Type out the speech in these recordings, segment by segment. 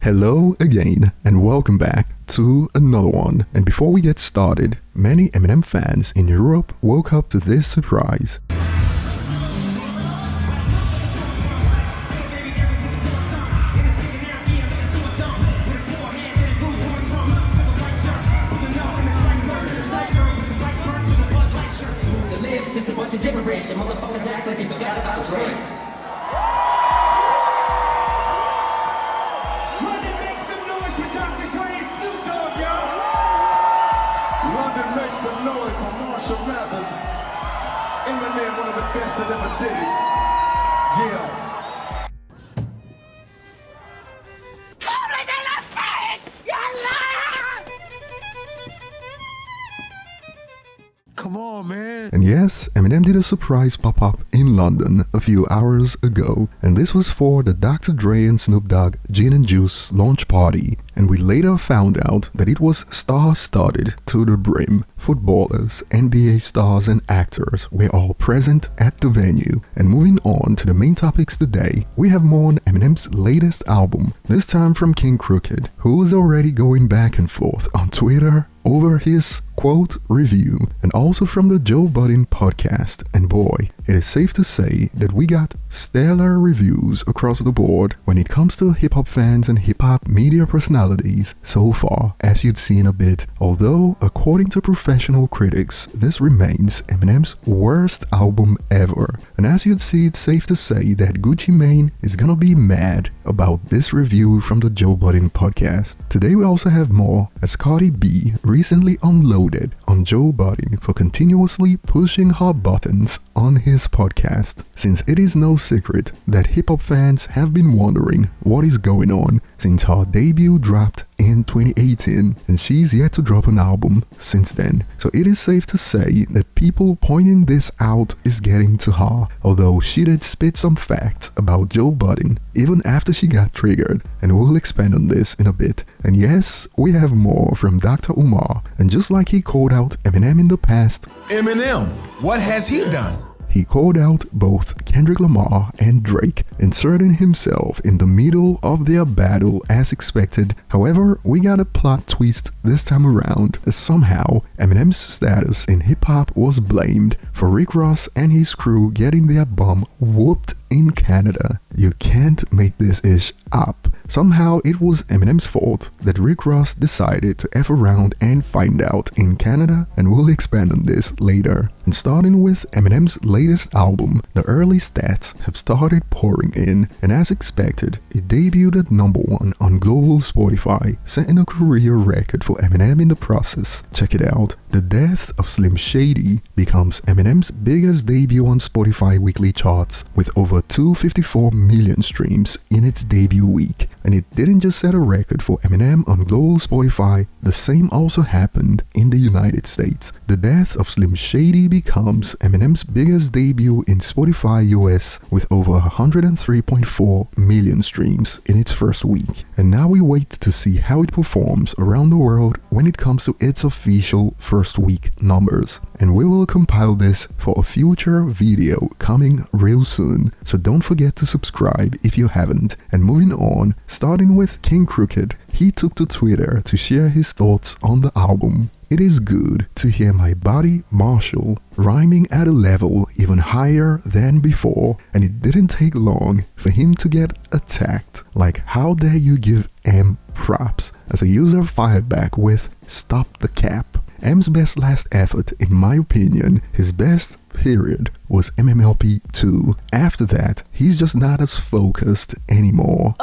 Hello again and welcome back to another one. And before we get started, many Eminem fans in Europe woke up to this surprise. Motherfuckers act like you forgot about Drake. London makes some noise for Dr. Dre and Snoop Dogg, y'all. London makes some noise for Marshall Mathers. Eminem, one of the best that ever did it. Yeah. Come on, man. And yes, Eminem did a surprise pop-up in London a few hours ago, and this was for the Dr. Dre and Snoop Dogg Gin and Juice launch party. And we later found out that it was star-studded to the brim. Footballers, NBA stars and actors were all present at the venue. And moving on to the main topics today, we have more on Eminem's latest album, this time from King Crooked, who is already going back and forth on Twitter over his quote review, and also from the Joe Budden podcast. And boy, it is safe to say that we got stellar reviews across the board when it comes to hip-hop fans and hip-hop media personalities so far, as you'd seen a bit. Although, according to professional critics, this remains Eminem's worst album ever. And as you'd see, it's safe to say that Gucci Mane is gonna be mad about this review from the Joe Budden podcast. Today we also have more, as Cardi B recently unloaded on Joe Budden for continuously pushing her buttons on his podcast, since it is no secret that hip-hop fans have been wondering what is going on since her debut dropped in 2018, and she's yet to drop an album since then. So it is safe to say that people pointing this out is getting to her, although she did spit some facts about Joe Budden even after she got triggered, and we'll expand on this in a bit. And yes, we have more from Dr. Umar, and just like he called out Eminem in the past, Eminem, what has he done? he called out both Kendrick Lamar and Drake, inserting himself in the middle of their battle as expected. However, we got a plot twist this time around, as somehow Eminem's status in hip-hop was blamed for Rick Ross and his crew getting their bum whooped in Canada. You can't make this ish up. Somehow it was Eminem's fault that Rick Ross decided to F around and find out in Canada, and we'll expand on this later. And starting with Eminem's latest album, the early stats have started pouring in, and as expected, it debuted at #1 on global Spotify, setting a career record for Eminem in the process. Check it out. The death of Slim Shady becomes Eminem's biggest debut on Spotify weekly charts, with over 254 million streams in its debut week. And it didn't just set a record for Eminem on global Spotify, the same also happened in the United States. The death of Slim Shady becomes Eminem's biggest debut in Spotify US, with over 103.4 million streams in its first week. And now we wait to see how it performs around the world when it comes to its official first week numbers. And we will compile this for a future video coming real soon, so don't forget to subscribe if you haven't. And moving on, starting with King Crooked, he took to Twitter to share his thoughts on the album. It is good to hear my buddy Marshall rhyming at a level even higher than before, and it didn't take long for him to get attacked. Like, how dare you give M props? As a user fired back with, "Stop the cap." M's best last effort, in my opinion, his best period, was MMLP 2. After that, he's just not as focused anymore.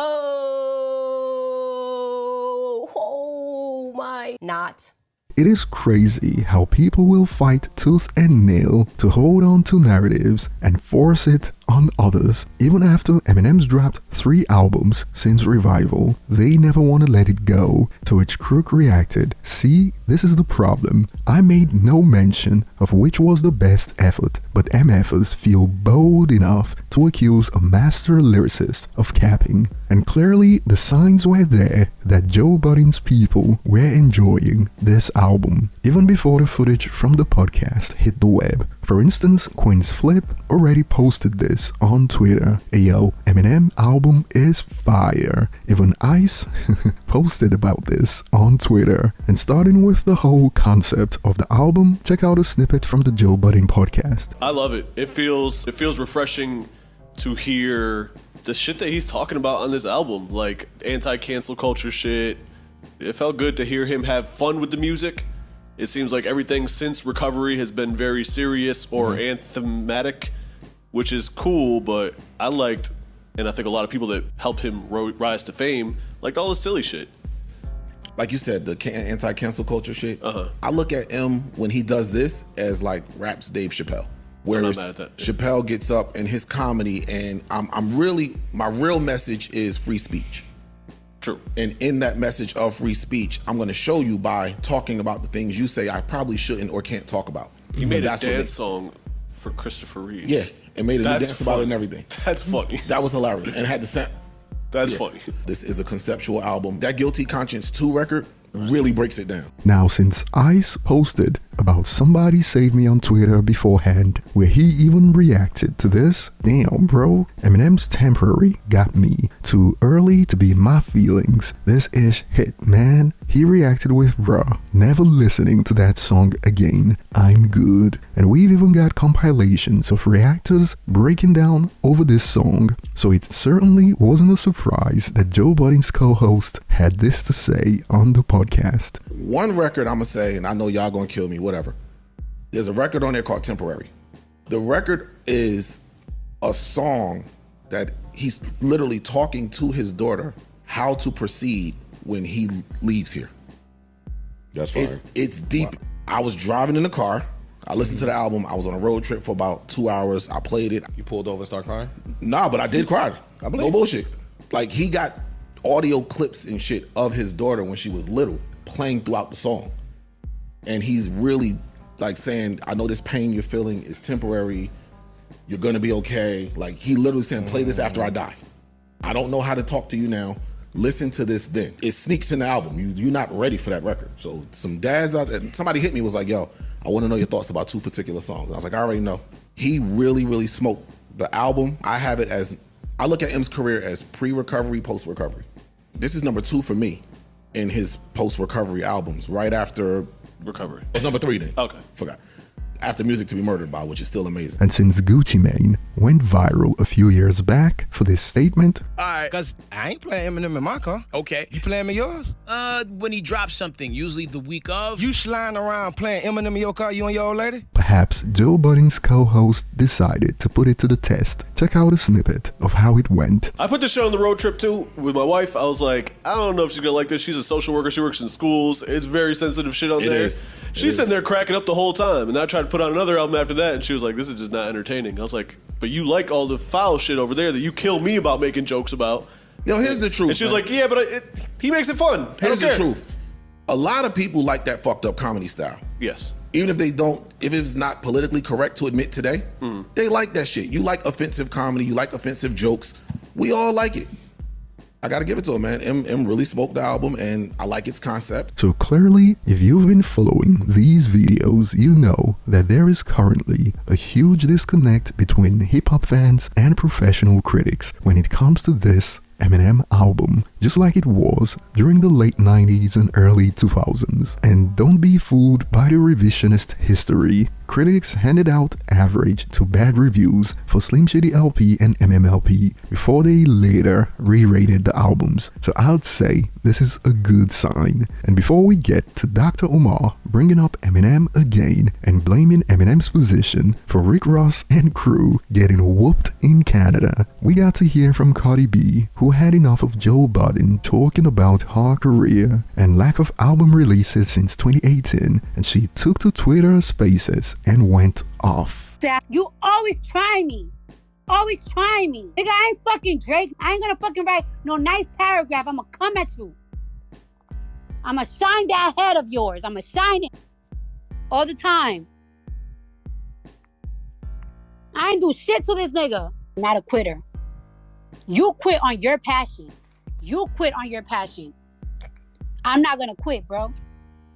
Oh my, not. It is crazy how people will fight tooth and nail to hold on to narratives and force it on others. Even after Eminem's dropped 3 albums since Revival, they never want to let it go, to which Crook reacted, "See, this is the problem. I made no mention of which was the best effort, but MFers feel bold enough to accuse a master lyricist of capping." And clearly the signs were there that Joe Budden's people were enjoying this album, even before the footage from the podcast hit the web. For instance, Quinn's Flip already posted this on Twitter. Ayo, Eminem album is fire. Even Ice posted about this on Twitter. And starting with the whole concept of the album, check out a snippet from the Joe Budden podcast. I love it. It feels refreshing to hear the shit that he's talking about on this album, like anti-cancel culture shit. It felt good to hear him have fun with the music. It seems like everything since Recovery has been very serious or anthematic, which is cool, but I liked, and I think a lot of people that helped him rise to fame, liked all the silly shit. Like you said, the anti-cancel culture shit. I look at him when he does this as like rap's Dave Chappelle. Whereas Chappelle gets up in his comedy, and my real message is free speech. True. And in that message of free speech, I'm going to show you by talking about the things you say I probably shouldn't or can't talk about. He made a dance song for Christopher Reeves. Yeah, and made a new dance about it and everything. That's funny. That was hilarious. And had the sound. That's funny. This is a conceptual album. That Guilty Conscience 2 record really breaks it down. Now, since Ice posted about Somebody Save Me on Twitter beforehand, where he even reacted to this, damn bro, Eminem's Temporary got me too early to be in my feelings. This ish hit, man. He reacted with bruh, never listening to that song again, I'm good. And we've even got compilations of reactors breaking down over this song, so it certainly wasn't a surprise that Joe Budden's co-host had this to say on the podcast. One record I'm gonna say, and I know y'all gonna kill me, whatever. There's a record on there called Temporary. The record is a song that he's literally talking to his daughter how to proceed when he leaves here. That's fine. It's deep. Wow. I was driving in the car. I listened to the album. I was on a road trip for about 2 hours. I played it. You pulled over and started crying? Nah, but I did cry. No bullshit. Like, he got audio clips and shit of his daughter when she was little playing throughout the song. And he's really like saying, I know this pain you're feeling is temporary. You're gonna be okay. Like, he literally saying, play this after I die. I don't know how to talk to you now. Listen to this then. It sneaks in the album. You're not ready for that record. So some dads out there, somebody hit me, was like, yo, I want to know your thoughts about 2 particular songs. And I was like, I already know. He really, really smoked the album. I have it as, I look at M's career as pre-recovery, post-recovery. This is number 2 for me in his post-recovery albums, right after Recovery. It's number 3 then. Okay. Forgot. After Music to be Murdered By, which is still amazing. And since Gucci Mane went viral a few years back for this statement, alright, cause I ain't playing Eminem in my car. Okay. You playing in yours? When he drops something, usually the week of. You sliding around playing Eminem in your car, you and your old lady? perhaps Joe Budden's co-host decided to put it to the test. Check out a snippet of how it went. I put this show on the road trip too with my wife. I was like, I don't know if she's gonna like this. She's a social worker. She works in schools. It's very sensitive shit on there. She's sitting there cracking up the whole time. And I tried to put on another album after that, and she was like, this is just not entertaining. I was like, but you like all the foul shit over there that you kill me about making jokes about. Yo, here's the truth. And she was like, yeah, but he makes it fun. Here's the truth. A lot of people like that fucked up comedy style. Yes. Even if they don't, if it's not politically correct to admit today, they like that shit. You like offensive comedy, you like offensive jokes. We all like it. I gotta give it to him, man. M really smoked the album, and I like its concept. So clearly, if you've been following these videos, you know that there is currently a huge disconnect between hip-hop fans and professional critics when it comes to this Eminem album, just like it was during the late 90s and early 2000s. And don't be fooled by the revisionist history. Critics handed out average to bad reviews for Slim Shady LP and MMLP before they later re-rated the albums. So I'd say this is a good sign. And before we get to Dr. Umar bringing up Eminem again and blaming Eminem's position for Rick Ross and crew getting whooped in Canada, we got to hear from Cardi B, who had enough of Joe Budden talking about her career and lack of album releases since 2018, and she took to Twitter Spaces and went off. You always try me. Always try me. Nigga, I ain't fucking Drake. I ain't gonna fucking write no nice paragraph. I'ma come at you. I'ma shine that head of yours. I'ma shine it all the time. I ain't do shit to this nigga. I'm not a quitter. You quit on your passion. You quit on your passion. I'm not gonna quit, bro.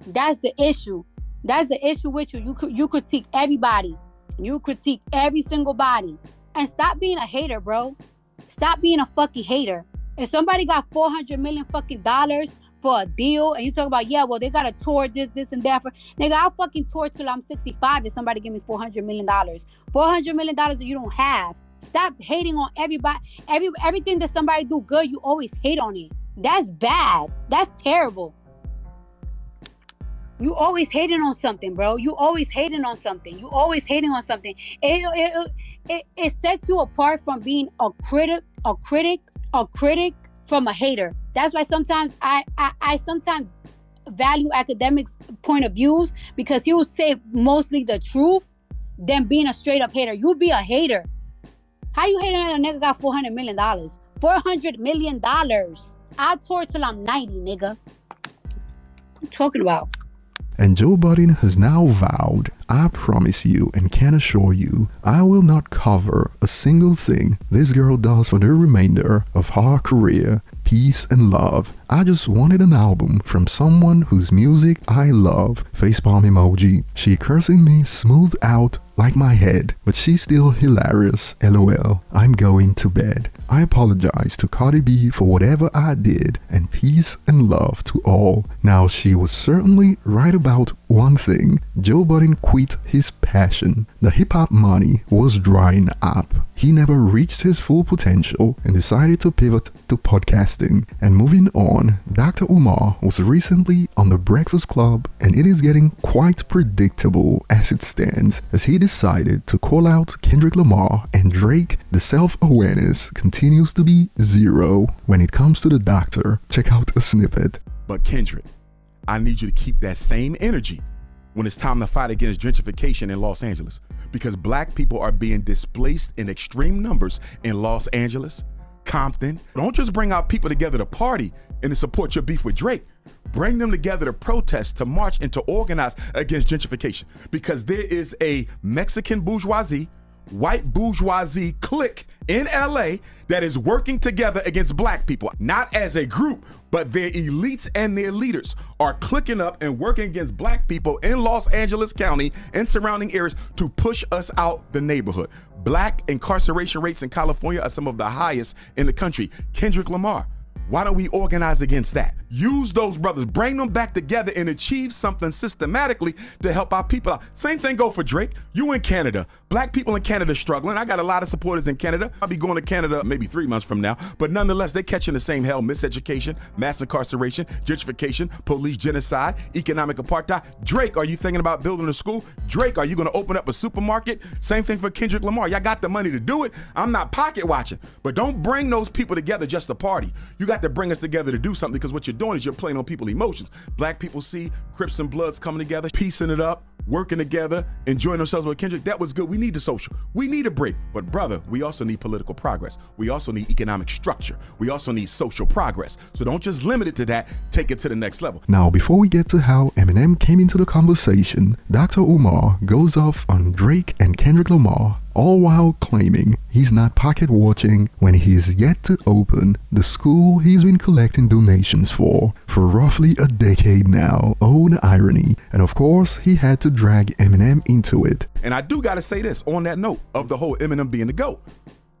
That's the issue. That's the issue with you. You critique everybody. You critique every single body. And stop being a hater, bro. Stop being a fucking hater. If somebody got $400 million fucking dollars for a deal, and you talk about, yeah, well, they got to tour this, and that. Nigga, I'll fucking tour till I'm 65 if somebody give me $400 million. $400 million that you don't have. Stop hating on everybody. Everything that somebody do good, you always hate on it. That's bad. That's terrible. You always hating on something, bro. You always hating on something. It sets you apart from being a critic from a hater. That's why sometimes I sometimes value academics' point of views, because he would say mostly the truth than being a straight up hater. You be a hater. How you hating at a nigga got $400 million? $400 million. I'll tour till I'm 90, nigga. What you talking about? And Joe Budden has now vowed, I promise you and can assure you, I will not cover a single thing this girl does for the remainder of her career. Peace and love. I just wanted an album from someone whose music I love. Facepalm emoji. She cursing me smooth out like my head, but she's still hilarious. LOL. I'm going to bed. I apologize to Cardi B for whatever I did, and peace and love to all. Now, she was certainly right about one thing. Joe Budden quit his passion. The hip-hop money was drying up. He never reached his full potential and decided to pivot to podcasting. And moving on, Dr. Umar was recently on The Breakfast Club, and it is getting quite predictable as it stands, as he decided to call out Kendrick Lamar and Drake. The self-awareness continues to be zero when it comes to the doctor. Check out a snippet. But Kendrick, I need you to keep that same energy when it's time to fight against gentrification in Los Angeles, because black people are being displaced in extreme numbers in Los Angeles, Compton. Don't just bring out people together to party and to support your beef with Drake. Bring them together to protest, to march, and to organize against gentrification, because there is a Mexican bourgeoisie, white bourgeoisie clique in LA that is working together against black people, not as a group, but their elites and their leaders are clicking up and working against black people in Los Angeles County and surrounding areas to push us out the neighborhood. Black incarceration rates in California are some of the highest in the country. Kendrick Lamar, why don't we organize against that? Use those brothers, bring them back together and achieve something systematically to help our people out. Same thing go for Drake. You in Canada. Black people in Canada struggling. I got a lot of supporters in Canada. I'll be going to Canada maybe 3 months from now. But nonetheless, they're catching the same hell: miseducation, mass incarceration, gentrification, police genocide, economic apartheid. Drake, are you thinking about building a school? Drake, are you going to open up a supermarket? Same thing for Kendrick Lamar. Y'all got the money to do it. I'm not pocket watching. But don't bring those people together just to party. You got to bring us together to do something, because what you're doing is you're playing on people's emotions. Black people see Crips and Bloods coming together, piecing it up, working together, enjoying themselves with Kendrick. That was good. We need the social. We need a break. But brother, we also need political progress. We also need economic structure. We also need social progress. So don't just limit it to that. Take it to the next level. Now, before we get to how Eminem came into the conversation, Dr. Umar goes off on Drake and Kendrick Lamar, all while claiming he's not pocket watching when he's yet to open the school he's been collecting donations for roughly a decade now. Oh, the irony. And of course, he had to drag Eminem into it. And I do gotta say this on that note of the whole Eminem being the GOAT.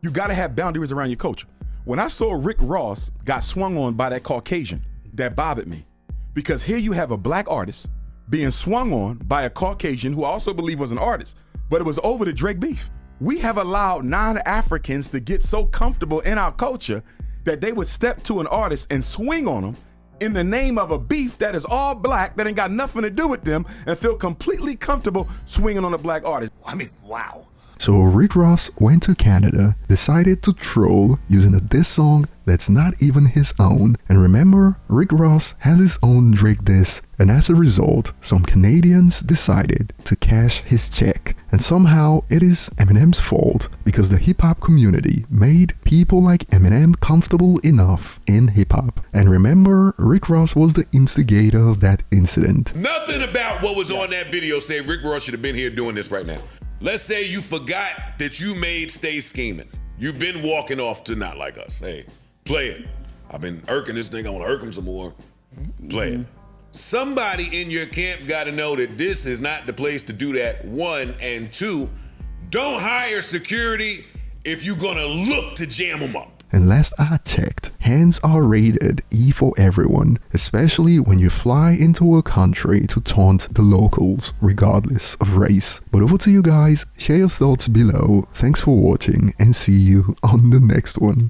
You gotta have boundaries around your culture. When I saw Rick Ross got swung on by that Caucasian, that bothered me. Because here you have a black artist being swung on by a Caucasian who I also believe was an artist, but it was over the Drake beef. We have allowed non-Africans to get so comfortable in our culture that they would step to an artist and swing on them in the name of a beef that is all black, that ain't got nothing to do with them, and feel completely comfortable swinging on a black artist. I mean, wow. So Rick Ross went to Canada, decided to troll using a diss song that's not even his own. And remember, Rick Ross has his own Drake diss, and as a result, some Canadians decided to cash his check. And somehow it is Eminem's fault, because the hip-hop community made people like Eminem comfortable enough in hip-hop. And remember, Rick Ross was the instigator of that incident. Nothing about what was on that video said Rick Ross should have been here doing this right now. Let's say you forgot that you made Stay Scheming. You've been walking off to Not Like Us. Hey, play it. I've been irking this nigga. I want to irk him some more. Play it. Somebody in your camp got to know that this is not the place to do that, one. And two, Don't hire security if you're gonna look to jam them up. And last I checked, hands are rated E for everyone, especially when you fly into a country to taunt the locals, regardless of race. But over to you guys, share your thoughts below, thanks for watching, and see you on the next one.